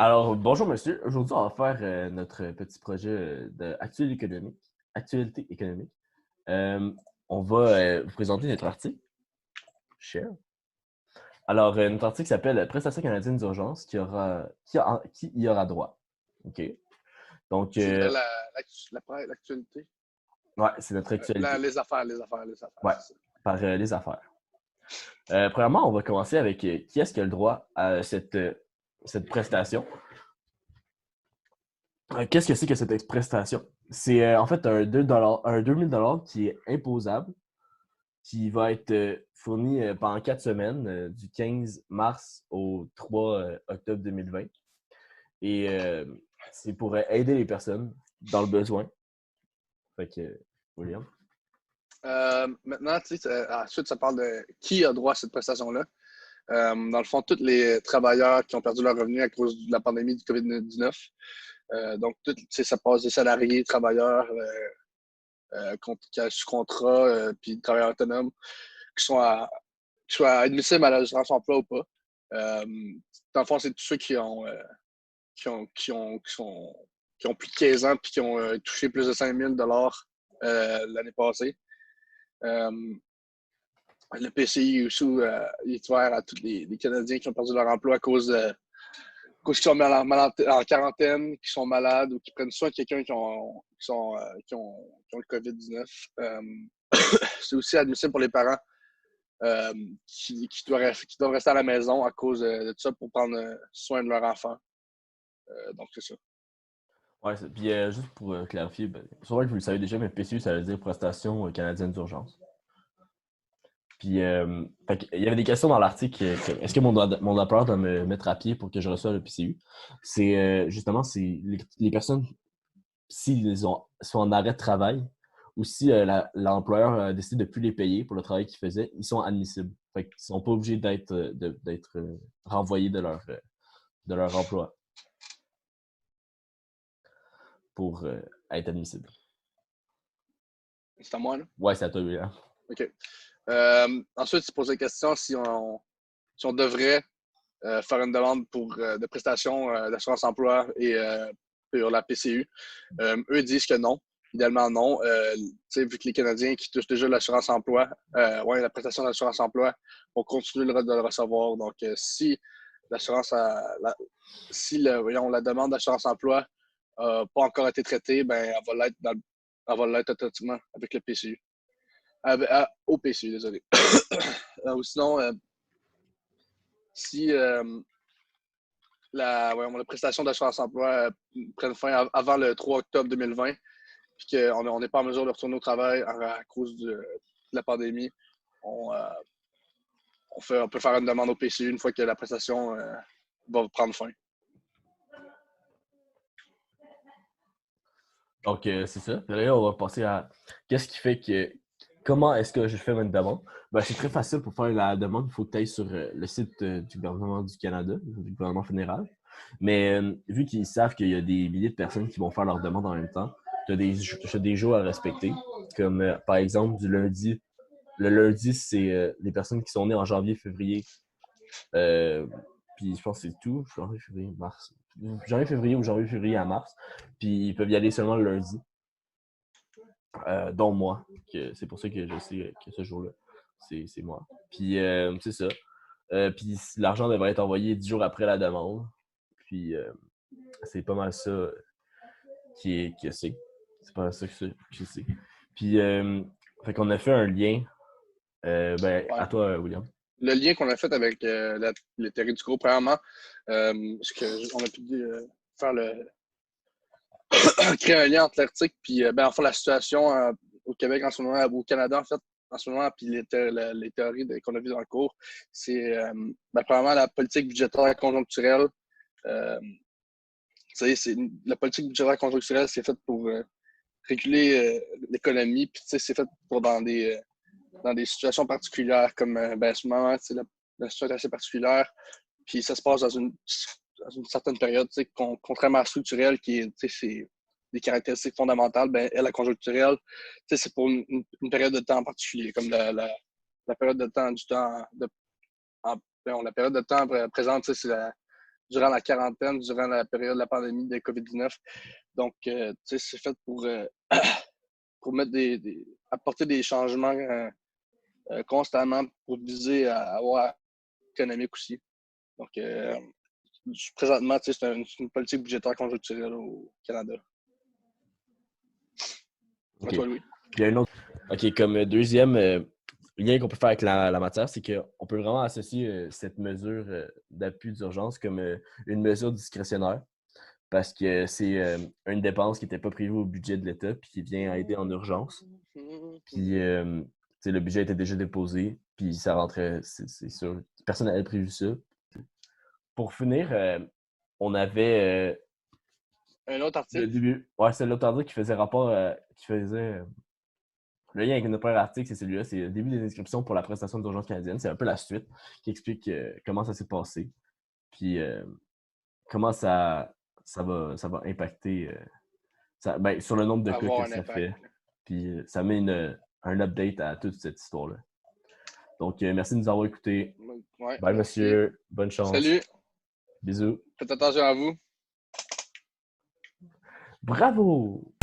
Alors, bonjour monsieur. Aujourd'hui, on va faire notre petit projet actualité économique. Euh, on va vous présenter notre article. Share. Alors, notre article s'appelle Prestations canadiennes d'urgence qui y aura droit. OK. Donc, C'est l'actualité. ouais, c'est notre actualité. Les affaires, Ouais, c'est ça. par les affaires. Premièrement, on va commencer avec qui est-ce qui a le droit à cette prestation. Qu'est-ce que c'est que cette prestation? C'est en fait un 2000 $ qui est imposable, qui va être fourni pendant 4 semaines, du 15 mars au 3 octobre 2020. Et c'est pour aider les personnes dans le besoin. Fait que, William. Maintenant, tu sais, ensuite, ça parle de qui a droit à cette prestation-là. Dans le fond, tous les travailleurs qui ont perdu leur revenu à cause de la pandémie du COVID-19. Donc, ça passe des salariés, travailleurs sous contrat, puis travailleurs autonomes qui soient admissibles à l'assurance emploi ou pas. Dans le fond, c'est tous ceux qui ont plus de 15 ans et qui ont touché plus de 5 000 l'année passée. Le PCI aussi, il est ouvert à tous les Canadiens qui ont perdu leur emploi à cause qu'ils sont en quarantaine, qui sont malades ou qui prennent soin de quelqu'un qui ont le COVID-19. C'est aussi admissible pour les parents qui doivent rester à la maison à cause de tout ça pour prendre soin de leur enfant. Donc, c'est ça. Ouais, puis juste pour clarifier, sûrement que vous le savez déjà, mais PCU, ça veut dire Prestation canadienne d'urgence. Puis, il y avait des questions dans l'article. Est-ce que mon employeur doit me mettre à pied pour que je reçoive le PCU? C'est justement, c'est les personnes, s'ils sont en arrêt de travail ou si l'employeur décide de ne plus les payer pour le travail qu'ils faisaient, ils sont admissibles. Fait qu'ils ne sont pas obligés d'être renvoyés de leur emploi pour être admissibles. C'est à moi, là? Ouais, c'est à toi, William. OK. Ensuite, tu poses la question si on devrait faire une demande de prestation d'assurance emploi et pour la PCU. Eux disent que non. Idéalement, non. Vu que les Canadiens qui touchent déjà l'assurance emploi, la prestation d'assurance emploi, vont continuer de le recevoir. Donc, si l'assurance la demande d'assurance emploi n'a pas encore été traitée, ben, elle va l'être automatiquement avec le PCU. Au PCU, désolé. Ou sinon, si la prestation d'assurance emploi prenne fin avant le 3 octobre 2020, puis qu'on n'est pas en mesure de retourner au travail à cause de la pandémie, on peut faire une demande au PCU une fois que la prestation va prendre fin. Donc, c'est ça. Puis là, on va passer à qu'est-ce qui fait que. Comment est-ce que je fais une demande? Ben, c'est très facile pour faire la demande. Il faut que tu ailles sur le site du gouvernement du Canada, du gouvernement fédéral. Mais vu qu'ils savent qu'il y a des milliers de personnes qui vont faire leur demande en même temps, tu as des jours à respecter. Comme par exemple, du lundi. Le lundi, c'est les personnes qui sont nées en janvier, février. Puis je pense que c'est tout. Janvier, février, mars. Janvier, février ou janvier, février à mars. Puis ils peuvent y aller seulement le lundi. Dont moi. C'est pour ça que je sais que ce jour-là, c'est moi. Puis c'est ça. Puis l'argent devrait être envoyé 10 jours après la demande. Puis c'est pas mal ça que c'est. C'est pas mal ça que je sais. Puis fait qu'on a fait un lien. À toi, William. Le lien qu'on a fait avec les théories du groupe, premièrement, c'est qu'on a pu faire créer un lien entre l'article puis enfin la situation au Québec en ce moment, au Canada en fait, en ce moment, puis les théories qu'on a vues dans le cours, c'est premièrement la politique budgétaire conjoncturelle. La politique budgétaire conjoncturelle, c'est fait pour réguler l'économie, puis c'est fait pour dans des situations particulières, comme en ce moment, la situation est assez particulière, puis ça se passe dans une certaine période, contrairement à la structurelle, qui est, c'est des caractéristiques fondamentales, la conjoncturelle, c'est pour une période de temps en particulier, comme la période de temps la période de temps présente, c'est durant la quarantaine, durant la période de la pandémie de COVID-19. Donc, c'est fait pour mettre apporter des changements constamment pour viser à avoir économique aussi. Donc, présentement, c'est une politique budgétaire conjoncturelle au Canada. OK. À toi, Louis. Puis il y a une autre. OK, comme deuxième lien qu'on peut faire avec la matière, c'est qu'on peut vraiment associer cette mesure d'appui d'urgence comme une mesure discrétionnaire parce que c'est une dépense qui n'était pas prévue au budget de l'État puis qui vient aider en urgence. Puis le budget était déjà déposé, puis ça rentrait, c'est sûr. Personne n'avait prévu ça. Pour finir, on avait un autre article. Le début. Ouais, c'est l'autre article qui faisait rapport, qui faisait. Le lien avec notre premier article, c'est celui-là. C'est le début des inscriptions pour la prestation d'urgence canadienne. C'est un peu la suite qui explique comment ça s'est passé. Puis comment ça va impacter sur le nombre de cas que ça fait. Puis ça met un update à toute cette histoire-là. Donc, merci de nous avoir écoutés. Ouais, bye, merci. monsieur. Bonne chance. Salut. Bisous. Faites attention à vous. Bravo!